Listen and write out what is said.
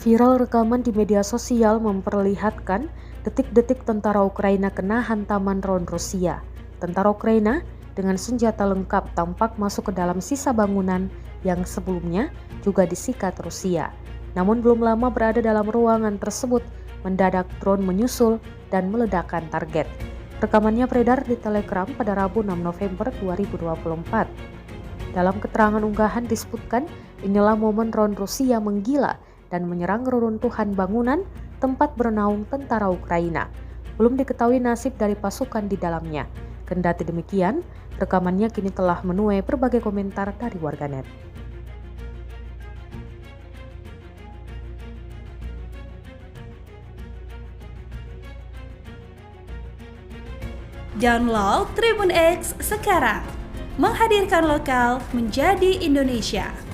Viral rekaman di media sosial memperlihatkan detik-detik tentara Ukraina kena hantaman drone Rusia. Tentara Ukraina dengan senjata lengkap tampak masuk ke dalam sisa bangunan yang sebelumnya juga disikat Rusia. Namun belum lama berada dalam ruangan tersebut, mendadak drone menyusul dan meledakkan target. Rekamannya beredar di Telegram pada Rabu 6 November 2024. Dalam keterangan unggahan disebutkan, inilah momen drone Rusia menggila dan menyerang reruntuhan bangunan tempat bernaung tentara Ukraina. Belum diketahui nasib dari pasukan di dalamnya. Kendati demikian, rekamannya kini telah menuai berbagai komentar dari warganet. Download Tribun X sekarang, menghadirkan lokal menjadi Indonesia.